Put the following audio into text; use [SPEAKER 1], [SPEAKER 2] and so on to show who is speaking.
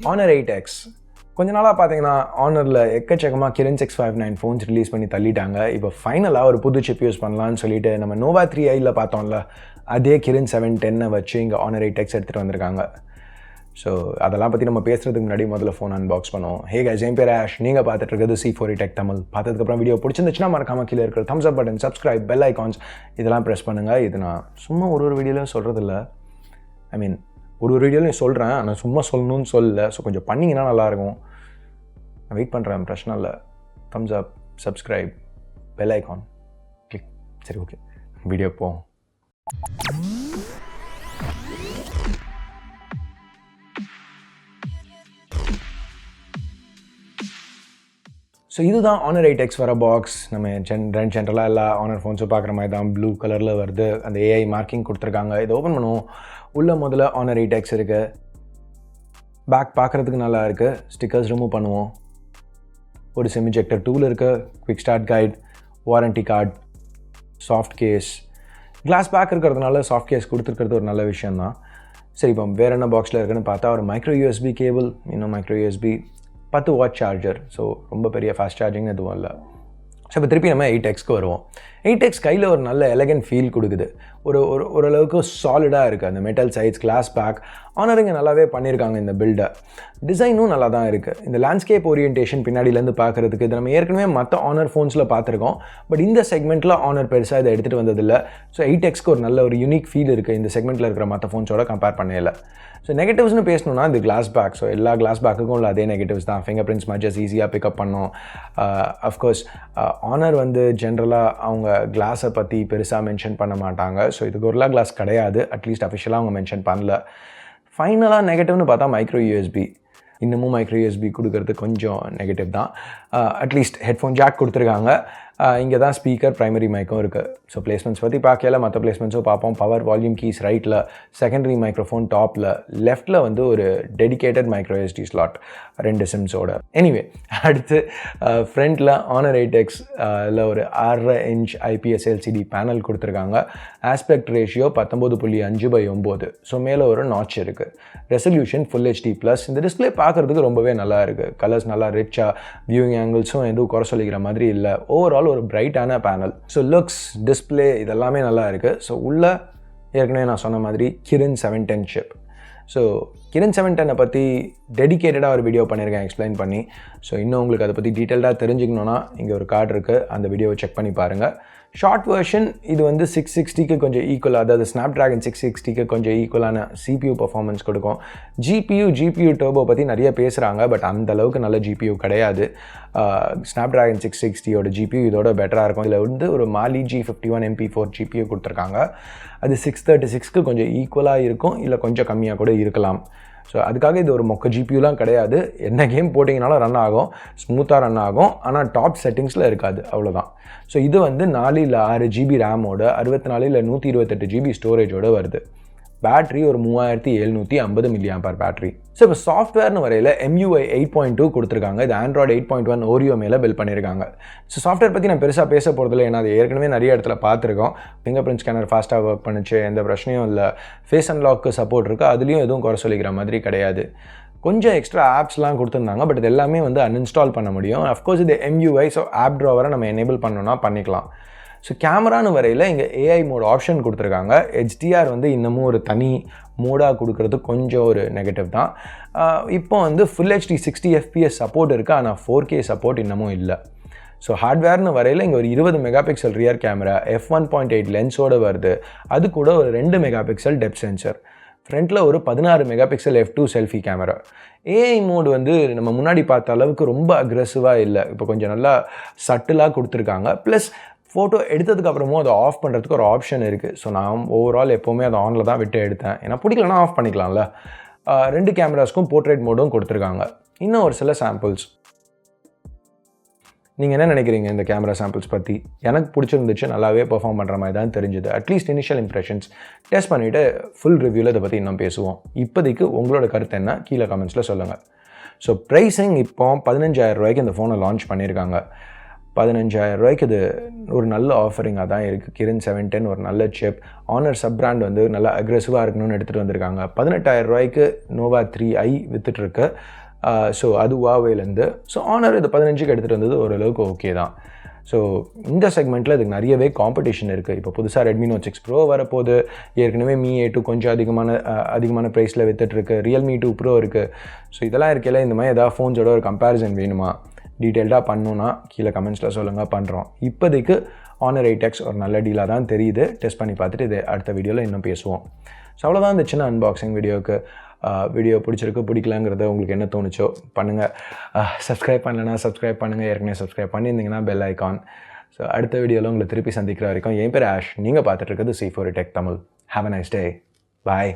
[SPEAKER 1] Honor 8X கொஞ்ச நாளாக பார்த்தீங்கன்னா ஆனரில் எக்கச்சக்கமாக கிரின் 659 ஃபோன்ஸ் ரிலீஸ் பண்ணி தள்ளிட்டாங்க. இப்போ ஃபைனலாக ஒரு புது சிப் யூஸ் பண்ணலான்னு சொல்லிட்டு நம்ம நோவா 3i பார்த்தோம்ல, அதே கிரின் 710 வச்சு இங்கே Honor 8X எடுத்துகிட்டு வந்திருக்காங்க. ஸோ அதெல்லாம் பற்றி நம்ம பேசுகிறதுக்கு முன்னாடி முதல்ல ஃபோன் அன்பாக்ஸ் பண்ணுவோம். ஹே கைஸ், என் பேர் ஆஷ். நீங்கள் பார்த்துட்டு இருக்கிறது C4E Tech தமிழ். பார்த்ததுக்கப்புறம் வீடியோ பிடிச்சிருந்துச்சுன்னா மறக்காமல் கீழே இருக்கிற தம்ஸ் அப் பட்டன், சப்ஸ்கிரைப், பெல் ஐகான்ஸ் இதெல்லாம் ப்ரெஸ் பண்ணுங்கள். இது நான் சும்மா ஒரு வீடியோலையும் சொல்கிறதில்ல, ஒரு வீடியோலையும் சொல்கிறேன், ஆனால் சும்மா சொல்லணும்னு சொல்லலை. ஸோ கொஞ்சம் பண்ணிங்கன்னா நல்லாயிருக்கும். நான் வெயிட் பண்ணுறேன், பிரச்சனை இல்லை. தம்ஸ் அப், சப்ஸ்கிரைப், பெல் ஐகான் கிளிக். சரி, ஓகே, வீடியோ போவோம். ஸோ இதுதான் Honor 8X வர பாக்ஸ். நம்ம ஜென்ரலாக எல்லா ஆனர் ஃபோன்ஸும் பார்க்குற மாதிரி தான் ப்ளூ கலரில் வருது. அந்த AI மார்க்கிங் கொடுத்துருக்காங்க. இதை ஓப்பன் பண்ணுவோம். உள்ள முதல்ல Honor 8X இருக்குது. பேக் பார்க்குறதுக்கு நல்லா இருக்குது. ஸ்டிக்கர்ஸ் ரிமூவ் பண்ணுவோம். ஒரு சிம் இஜெக்டர் டூல் இருக்குது, quick start guide, warranty card, soft case. Glass back இருக்கிறதுனால சாஃப்ட் கேஸ் கொடுத்துருக்கிறது ஒரு நல்ல விஷயந்தான். சரி, இப்போ வேறு என்ன பாக்ஸில் இருக்குன்னு பார்த்தா ஒரு மைக்ரோ USB கேபிள், இன்னும் micro USB, 10 watt charger. So ரொம்ப பெரிய ஃபாஸ்ட் சார்ஜிங் எதுவும் இல்லை. ஸோ இப்போ திருப்பி நம்ம 8Xக்கு வருவோம். 8X கையில் ஒரு நல்ல எலகன்ட் ஃபீல் கொடுக்குது. ஓரளவுக்கு சாலிடாக இருக்குது. அந்த மெட்டல் சைட்ஸ், கிளாஸ் பேக், ஆனருங்க நல்லாவே பண்ணியிருக்காங்க. இந்த பில்டை டிசைனும் நல்லா தான் இருக்குது. இந்த லேண்ட்ஸ்கேப் ஓரியன்டேஷன் பின்னாடியிலேருந்து பார்க்குறதுக்கு இது நம்ம ஏற்கனவே மற்ற ஆனர் ஃபோன்ஸில் பார்த்துருக்கோம். பட் இந்த செக்மெண்ட்டில் ஆனர் பெருசாக இதை எடுத்துகிட்டு வந்ததில்லை. ஸோ 8Xக்கு ஒரு நல்ல ஒரு யூனிக் ஃபீல் இருக்குது இந்த செக்மெண்ட்டில் இருக்கிற மற்ற ஃபோன்ஸோட கம்பேர் பண்ணல. ஸோ நெகட்டிவ்ஸ்னு பேசணுன்னா இது கிளாஸ் பேக். ஸோ எல்லா கிளாஸ் பேக்குக்கும் உள்ள அதே நெகட்டிவ்ஸ் தான். ஃபிங்கர் பிரிண்ட்ஸ் மேட்சஸ் ஈஸியாக பிக்கப் பண்ணோம். அஃப்கோர்ஸ் ஆனர் ஜென்ரலாக அவங்க கிளாஸை பற்றி பெருசாக மென்ஷன் பண்ண மாட்டாங்க. ஸோ இது கொரில்லா கிளாஸ் கிடையாது, அட்லீஸ்ட் அஃபிஷியலாக அவங்க மென்ஷன் பண்ணல. ஃபைனலாக நெகட்டிவ்னு பார்த்தா மைக்ரோ USB. இன்னமும் மைக்ரோ USB கொடுக்கறது கொஞ்சம் நெகட்டிவ் தான். அட்லீஸ்ட் ஹெட்ஃபோன் ஜாக் கொடுத்துருக்காங்க. இங்கே தான் ஸ்பீக்கர், ப்ரைமரி மைக்கும் இருக்குது. ஸோ பிளேஸ்மெண்ட்ஸ் பற்றி பார்க்கல, மற்ற பிளேஸ்மெண்ட்ஸும் பார்ப்போம். பவர், வால்யூம் கீஸ் ரைட்டில், செகண்டரி மைக்ரோஃபோன் டாப்பில், லெஃப்ட்டில் ஒரு டெடிக்கேட்டட் மைக்ரோ SD ஸ்லாட் 2 சிம்ஸோட. எனிவே, அடுத்து ஃப்ரண்ட்டில் Honor 8X ஒரு 6.5 இன்ச் IPS LCD பேனல் கொடுத்துருக்காங்க. Aspect ratio 19.5/9. ஸோ மேலே ஒரு நாட்ச் இருக்குது. Resolution full HD+. இந்த டிஸ்பிளே பார்க்குறதுக்கு ரொம்பவே நல்லா இருக்குது. கலர்ஸ் நல்லா ரிச்சாக, வியூவிங் ஆங்கிள்ஸும் எதுவும் குறை சொல்லிக்கிற மாதிரி இல்லை. ஓவரால் ஒரு பிரைட்டான பேனல். ஸோ லுக்ஸ், டிஸ்பிளே இதெல்லாமே நல்லா இருக்குது. ஸோ உள்ள ஏற்கனவே நான் சொன்ன மாதிரி கிரின் 710 சிப். ஸோ கிரின் 710 பற்றி டெடிக்கேட்டடாக ஒரு வீடியோ பண்ணியிருக்கேன் எக்ஸ்பிளைன் பண்ணி. ஸோ இன்னும் உங்களுக்கு அதை பற்றி டீட்டெயில்டாக தெரிஞ்சுக்கணுன்னா இங்கே ஒரு கார்டு இருக்குது, அந்த வீடியோவை செக் பண்ணி பாருங்கள். ஷார்ட் வெர்ஷன் இது 660க்கு கொஞ்சம் ஈக்குவலாக, அதாவது ஸ்னாப்ட்ராகன் 660க்கு கொஞ்சம் ஈக்குவலான CPU பர்ஃபார்மன்ஸ் கொடுக்கும். GPU டர்போ பற்றி நிறைய பேசுகிறாங்க, பட் அந்த அளவுக்கு நல்ல GPU கிடையாது. ஸ்னாப்ட்ராகன் 660யோட GPU இதோட பெட்டராக இருக்கும். இதில் ஒரு Mali G51 MP4 GPU கொடுத்துருக்காங்க. அது 636க்கு கொஞ்சம் ஈக்குவலாக இருக்கும், இல்லை கொஞ்சம் கம்மியாக கூட இருக்கலாம். ஸோ அதுக்காக இது ஒரு மொக்க GPUலாம் கிடையாது. என்ன கேம் போட்டிங்கனாலும் ரன் ஆகும், ஸ்மூத்தாக ரன் ஆகும். ஆனால் டாப் செட்டிங்ஸில் இருக்காது, அவ்வளோதான். ஸோ இது 4 இல்லை 6 GB ரேமோட, 64 இல்லை 128 GB ஸ்டோரேஜோடு வருது. பேட்ரி ஒரு 3750 mAh பேட்ரி. ஸோ இப்போ சாஃப்ட்வேர்னு வரையில் MUI 8.2 கொடுத்துருக்காங்க. இது Android 8.1 Oreo மேலே பில்ட் பண்ணியிருக்காங்க. ஸோ சாஃப்ட்வேர் பற்றி நான் பெருசாக பேச போகிறதில்ல, ஏன்னா அது ஏற்கனவே நிறைய இடத்துல பார்த்துருக்கோம். ஃபிங்கர் பிரிண்ட் ஸ்கேனர் ஃபாஸ்ட்டாக ஒர்க் பண்ணிச்சு, எந்த பிரச்சனையும் இல்லை. ஃபேஸ் அன்லாக்கு சப்போர்ட் இருக்குது, அதுலேயும் எதுவும் குறை சொல்லிக்கிற மாதிரி கிடையாது. கொஞ்சம் எக்ஸ்ட்ரா ஆப்ஸ்லாம் கொடுத்துருந்தாங்க, பட் இது எல்லாமே அன்இன்ஸ்டால் பண்ண முடியும். அஃப்கோர்ஸ் இது MUI, ஸோ ஆப் ட்ராவரை நம்ம எனேபிள் பண்ணோன்னா பண்ணிக்கலாம். ஸோ கேமரான்னு வரையில் இங்கே AI மோட் ஆப்ஷன் கொடுத்துருக்காங்க. HDR இன்னமும் ஒரு தனி மோடாக கொடுக்குறது கொஞ்சம் ஒரு நெகட்டிவ் தான். இப்போ ஃபுல் HD 60 FPS சப்போர்ட் இருக்குது, ஆனால் 4K சப்போர்ட் இன்னமும் இல்லை. ஸோ ஹார்ட்வேர்னு வரையில் இங்கே ஒரு 20 மெகாபிக்சல் ரியர் கேமரா, f1.8 லென்ஸோடு வருது. அது கூட ஒரு 2 மெகாபிக்சல் டெப்த் சென்சர். ஃப்ரண்ட்டில் ஒரு 16 megapixel f2 selfie camera. AI mode நம்ம முன்னாடி பார்த்த அளவுக்கு ரொம்ப அக்ரெசிவாக இல்லை, இப்போ கொஞ்சம் நல்லா சட்டிலாக கொடுத்துருக்காங்க. ப்ளஸ் ஃபோட்டோ எடுத்ததுக்கு அப்புறமும் அதை ஆஃப் பண்ணுறதுக்கு ஒரு ஆப்ஷன் இருக்குது. ஸோ நான் ஓவரால் எப்போவுமே அதை ஆனில் தான் விட்டு எடுத்தேன், ஏன்னா பிடிக்கலன்னா ஆஃப் பண்ணிக்கலாம்ல. 2 கேமராஸ்க்கும் போர்ட்ரேட் மோடும் கொடுத்துருக்காங்க. இன்னும் ஒரு சில சாம்பிள்ஸ். நீங்கள் என்ன நினைக்கிறீங்க இந்த கேமரா சாம்பிள்ஸ் பற்றி? எனக்கு பிடிச்சிருந்துச்சு, நல்லாவே பெர்ஃபார்ம் பண்ணுற மாதிரி தான் தெரிஞ்சுது. At least initial impressions. டெஸ்ட் பண்ணிவிட்டு ஃபுல் ரிவ்யூவில் இதை பற்றி இன்னும் பேசுவோம். இப்போதைக்கு உங்களோட கருத்து என்ன கீழே கமெண்ட்ஸில் சொல்லுங்கள். ஸோ ப்ரைஸிங் இப்போ 15,000 ரூபாய்க்கு இந்த ஃபோனை லான்ச் பண்ணியிருக்காங்க. ரூபாய்க்கு இது ஒரு நல்ல ஆஃபரிங்காக தான் இருக்குது. கிரின் 710 ஒரு நல்ல சிப். ஆனர் சப் பிராண்ட் வந்து நல்லா அக்ரெசிவாக இருக்கணும்னு எடுத்துகிட்டு வந்திருக்காங்க. 18,000 நோவா 3i விற்றுட்ருக்கு. ஸோ அது வாவேலேருந்து. ஸோ ஆனர் இது 15க்கு எடுத்துகிட்டு வந்தது ஓரளவுக்கு ஓகே தான். ஸோ இந்த செக்மெண்ட்டில் இதுக்கு நிறையவே காம்படிஷன் இருக்குது. இப்போ புதுசாக ரெட்மி நோட் 6 ப்ரோ வரப்போகுது. ஏற்கனவே Mi A2 கொஞ்சம் அதிகமான ப்ரைஸில் விற்றுட்ருக்கு. ரியல்மி 2 ப்ரோ இருக்குது. ஸோ இதெல்லாம் இருக்கையில் இந்த மாதிரி ஏதாவது ஃபோன்ஸோட ஒரு கம்பேரிசன் வேணுமா, டீட்டெயில்டாக பண்ணணுன்னா கீழே கமெண்ட்ஸில் சொல்லுங்கள், பண்ணுறோம். இப்போதைக்கு ஆனர் 8X ஒரு நல்ல டீலாக தான் தெரியுது. டெஸ்ட் பண்ணி பார்த்துட்டு இது அடுத்த வீடியோவில் இன்னும் பேசுவோம். ஸோ அவ்வளோதான் இந்த சின்ன அன்பாக்சிங் வீடியோ பிடிச்சிருக்கு பிடிக்கலங்கிறத உங்களுக்கு என்ன தோணுச்சோ பண்ணுங்கள். சப்ஸ்கிரைப் பண்ணலைன்னா சப்ஸ்கிரைப் பண்ணுங்கள். ஏற்கனவே சப்ஸ்கிரைப் பண்ணியிருந்தீங்கன்னா பெல் ஐக்கான். ஸோ அடுத்த வீடியோவில் உங்களை திருப்பி சந்திக்கிற வரைக்கும் என் பேர் ஆஷ். நீங்கள் பார்த்துட்டு இருக்கிறது C4 Tech Tamil. Have a nice day. Bye.